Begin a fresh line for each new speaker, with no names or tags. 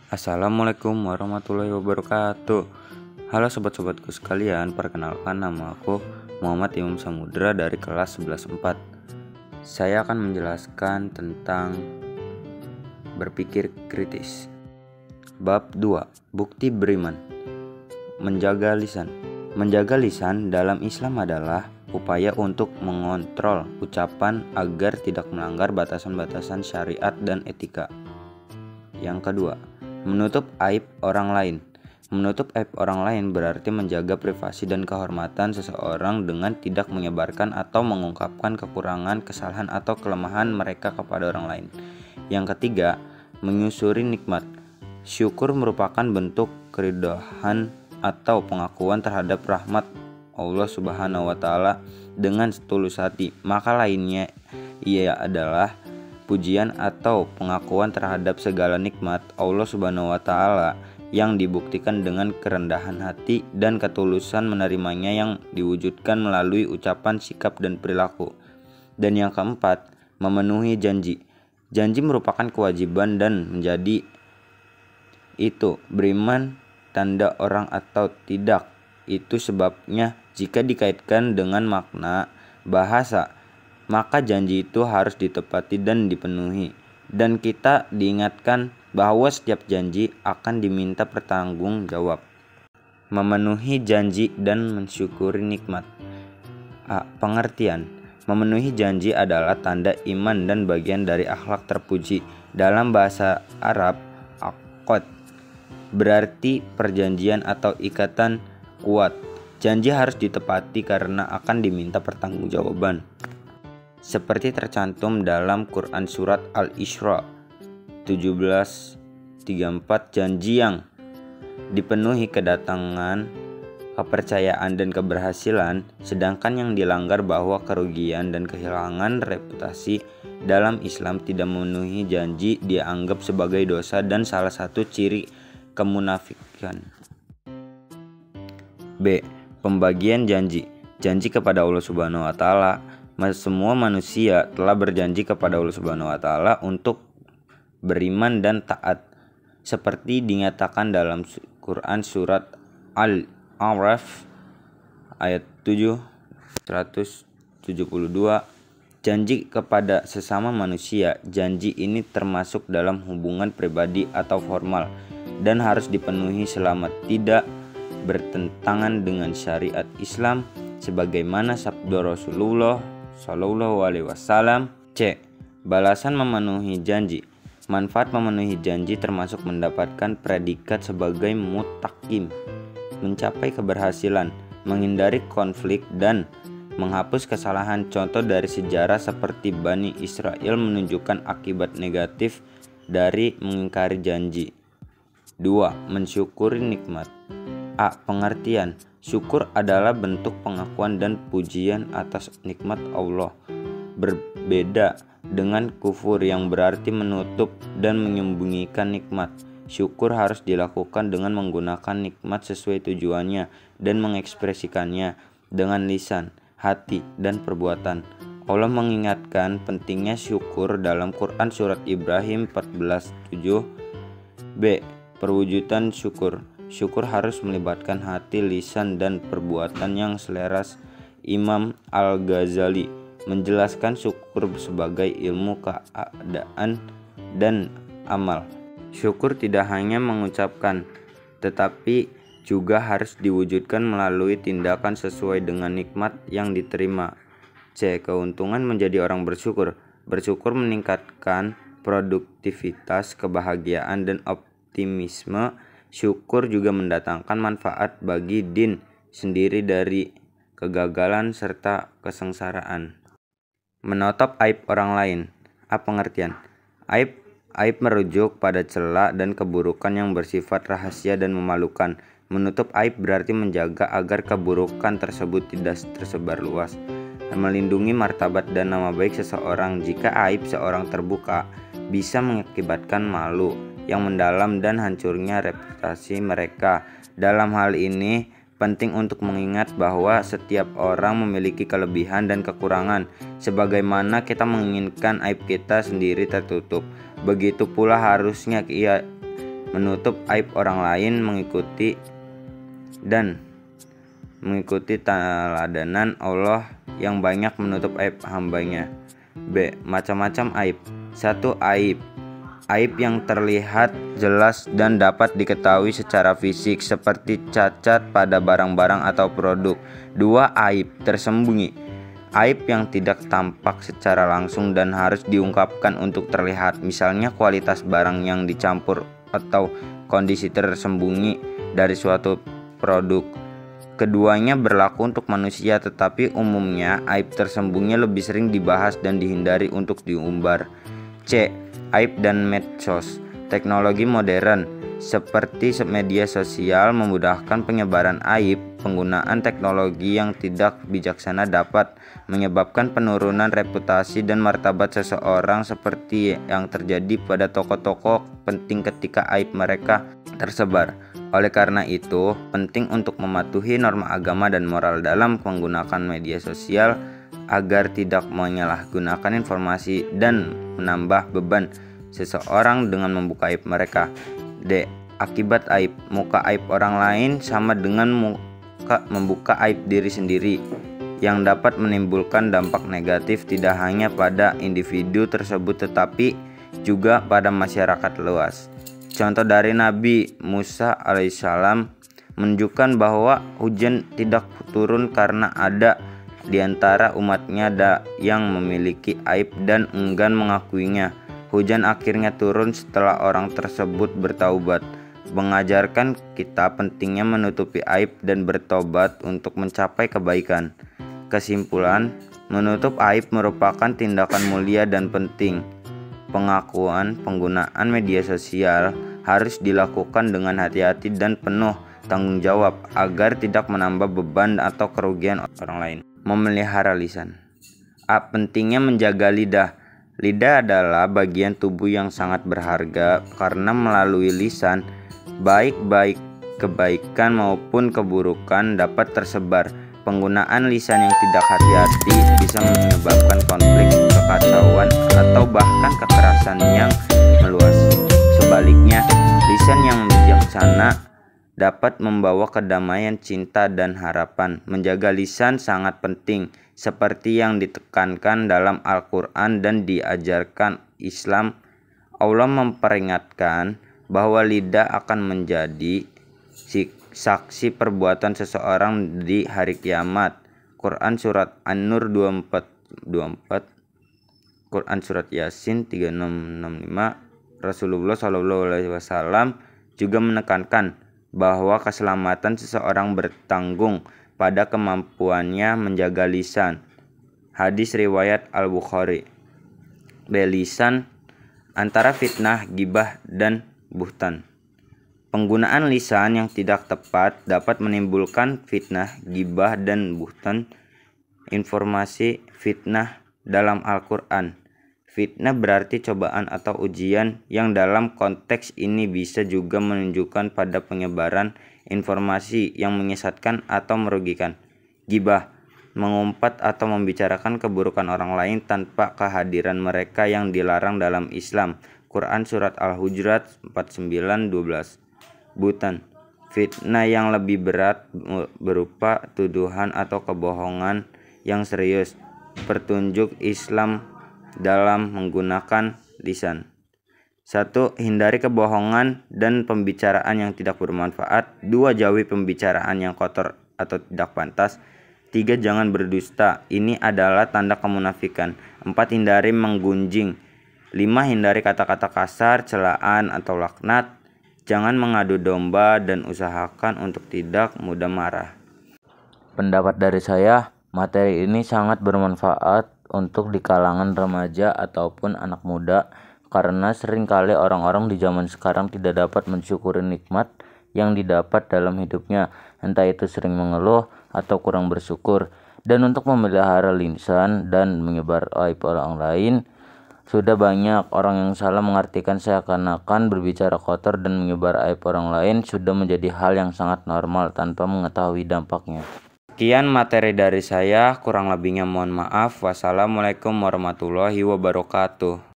Assalamualaikum warahmatullahi wabarakatuh. Halo sobat-sobatku sekalian, perkenalkan nama aku Muhammad Imam Samudra dari kelas 11/4. Saya akan menjelaskan tentang berpikir kritis. Bab 2, bukti beriman. Menjaga lisan. Menjaga lisan dalam Islam adalah upaya untuk mengontrol ucapan agar tidak melanggar batasan-batasan syariat dan etika. Yang kedua, menutup aib orang lain. Menutup aib orang lain berarti menjaga privasi dan kehormatan seseorang dengan tidak menyebarkan atau mengungkapkan kekurangan, kesalahan, atau kelemahan mereka kepada orang lain. Yang ketiga, menyusuri nikmat. Syukur merupakan bentuk keridhaan atau pengakuan terhadap rahmat Allah Subhanahu wa Ta'ala dengan setulus hati. Maka lainnya ia adalah pujian atau pengakuan terhadap segala nikmat Allah Subhanahu wa Ta'ala yang dibuktikan dengan kerendahan hati dan ketulusan menerimanya yang diwujudkan melalui ucapan, sikap, dan perilaku. Dan yang keempat, memenuhi janji. Janji merupakan kewajiban dan menjadi itu beriman tanda orang atau tidak. Itu sebabnya jika dikaitkan dengan makna bahasa, maka janji itu harus ditepati dan dipenuhi. Dan kita diingatkan bahwa setiap janji akan diminta pertanggung jawab. Memenuhi janji dan mensyukuri nikmat. Pengertian. Memenuhi janji adalah tanda iman dan bagian dari akhlak terpuji. Dalam bahasa Arab, aqd berarti perjanjian atau ikatan kuat. Janji harus ditepati karena akan diminta pertanggungjawaban. Seperti tercantum dalam Quran Surat Al-Isra 17:34, janji yang dipenuhi kedatangan, kepercayaan, dan keberhasilan, sedangkan yang dilanggar bahwa kerugian dan kehilangan reputasi. Dalam Islam, tidak memenuhi janji dianggap sebagai dosa dan salah satu ciri kemunafikan. B. Pembagian janji. Janji kepada Allah Subhanahu wa Ta'ala. Semua manusia telah berjanji kepada Allah Subhanahu wa Ta'ala untuk beriman dan taat, seperti dinyatakan dalam Quran Surat Al-A'raf ayat 7 172. Janji kepada sesama manusia. Janji ini termasuk dalam hubungan pribadi atau formal dan harus dipenuhi selama tidak bertentangan dengan syariat Islam, sebagaimana sabda Rasulullah Sallallahu Alaihi Wasallam. C. Balasan memenuhi janji. Manfaat memenuhi janji termasuk mendapatkan predikat sebagai mutakim, mencapai keberhasilan, menghindari konflik, dan menghapus kesalahan. Contoh dari sejarah seperti Bani Israel menunjukkan akibat negatif dari mengingkari janji. 2. Mensyukuri nikmat. Pengertian. Syukur adalah bentuk pengakuan dan pujian atas nikmat Allah. Berbeda dengan kufur yang berarti menutup dan menyembunyikan nikmat. Syukur harus dilakukan dengan menggunakan nikmat sesuai tujuannya dan mengekspresikannya dengan lisan, hati, dan perbuatan. Allah mengingatkan pentingnya syukur dalam Quran Surat Ibrahim 14:7. B. Perwujudan syukur. Syukur harus melibatkan hati, lisan, dan perbuatan yang selaras. Imam Al-Ghazali menjelaskan syukur sebagai ilmu keadaan dan amal. Syukur tidak hanya mengucapkan, tetapi juga harus diwujudkan melalui tindakan sesuai dengan nikmat yang diterima. C. Keuntungan menjadi orang bersyukur. Bersyukur meningkatkan produktivitas, kebahagiaan, dan optimisme. Syukur juga mendatangkan manfaat bagi din sendiri dari kegagalan serta kesengsaraan. Menutup aib orang lain. Pengertian. Aib merujuk pada cela dan keburukan yang bersifat rahasia dan memalukan. Menutup aib berarti menjaga agar keburukan tersebut tidak tersebar luas. Melindungi martabat dan nama baik seseorang. Jika aib seorang terbuka, bisa mengakibatkan malu yang mendalam dan hancurnya reputasi mereka. Dalam hal ini, penting untuk mengingat bahwa setiap orang memiliki kelebihan dan kekurangan. Sebagaimana kita menginginkan aib kita sendiri tertutup, begitu pula harusnya ia menutup aib orang lain, mengikuti teladanan Allah yang banyak menutup aib hambanya. B. Macam-macam aib. 1. Aib yang terlihat jelas dan dapat diketahui secara fisik seperti cacat pada barang-barang atau produk. 2. Aib tersembunyi. Aib yang tidak tampak secara langsung dan harus diungkapkan untuk terlihat, misalnya kualitas barang yang dicampur atau kondisi tersembunyi dari suatu produk. Keduanya berlaku untuk manusia, tetapi umumnya aib tersembunyi lebih sering dibahas dan dihindari untuk diumbar. C. Aib dan medsos. Teknologi modern seperti media sosial memudahkan penyebaran aib. Penggunaan teknologi yang tidak bijaksana dapat menyebabkan penurunan reputasi dan martabat seseorang, seperti yang terjadi pada tokoh-tokoh penting ketika aib mereka tersebar. Oleh karena itu, penting untuk mematuhi norma agama dan moral dalam menggunakan media sosial agar tidak menyalahgunakan informasi dan menambah beban seseorang dengan membuka aib mereka. D. Akibat aib. Muka aib orang lain sama dengan membuka aib diri sendiri, yang dapat menimbulkan dampak negatif tidak hanya pada individu tersebut tetapi juga pada masyarakat luas. Contoh dari Nabi Musa alaihissalam menunjukkan bahwa hujan tidak turun karena ada di antara umatnya yang memiliki aib dan enggan mengakuinya. Hujan akhirnya turun setelah orang tersebut bertaubat, mengajarkan kita pentingnya menutupi aib dan bertobat untuk mencapai kebaikan. Kesimpulan, menutup aib merupakan tindakan mulia dan penting. Penggunaan media sosial harus dilakukan dengan hati-hati dan penuh tanggung jawab agar tidak menambah beban atau kerugian orang lain. Memelihara lisan. A. Pentingnya menjaga lidah. Lidah adalah bagian tubuh yang sangat berharga karena melalui lisan, baik kebaikan maupun keburukan dapat tersebar. Penggunaan lisan yang tidak hati-hati bisa menyebabkan konflik, kekacauan, atau bahkan kekerasan yang meluas. Sebaliknya, lisan yang bijaksana dapat membawa kedamaian, cinta, dan harapan. Menjaga lisan sangat penting, seperti yang ditekankan dalam Al-Quran dan diajarkan Islam. Allah memperingatkan bahwa lidah akan menjadi saksi perbuatan seseorang di hari kiamat. Quran Surat An-Nur 24, Quran Surat Yasin 3665. Rasulullah SAW juga menekankan bahwa keselamatan seseorang bertanggung pada kemampuannya menjaga lisan. Hadis riwayat Al-Bukhari. B. Lisan antara fitnah, gibah, dan buhtan. Penggunaan lisan yang tidak tepat dapat menimbulkan fitnah, gibah, dan buhtan. Informasi fitnah dalam Al-Quran. Fitnah berarti cobaan atau ujian yang dalam konteks ini bisa juga menunjukkan pada penyebaran informasi yang menyesatkan atau merugikan. Gibah, mengumpat atau membicarakan keburukan orang lain tanpa kehadiran mereka yang dilarang dalam Islam. Quran Surat Al-Hujurat 49:12. Buhtan, fitnah yang lebih berat berupa tuduhan atau kebohongan yang serius. Petunjuk Islam dalam menggunakan lisan. 1. Hindari kebohongan dan pembicaraan yang tidak bermanfaat. 2. Jauhi pembicaraan yang kotor atau tidak pantas. 3. Jangan berdusta. Ini adalah tanda kemunafikan. 4. Hindari menggunjing. 5. Hindari kata-kata kasar, celaan, atau laknat. Jangan mengadu domba dan usahakan untuk tidak mudah marah.
Pendapat dari saya, materi ini sangat bermanfaat untuk di kalangan remaja ataupun anak muda, karena seringkali orang-orang di zaman sekarang tidak dapat mensyukuri nikmat yang didapat dalam hidupnya, entah itu sering mengeluh atau kurang bersyukur. Dan untuk memelihara lisan dan menyebar aib orang lain, sudah banyak orang yang salah mengartikan seakan-akan berbicara kotor dan menyebar aib orang lain sudah menjadi hal yang sangat normal tanpa mengetahui dampaknya.
Sekian materi dari saya, kurang lebihnya mohon maaf. Wassalamualaikum warahmatullahi wabarakatuh.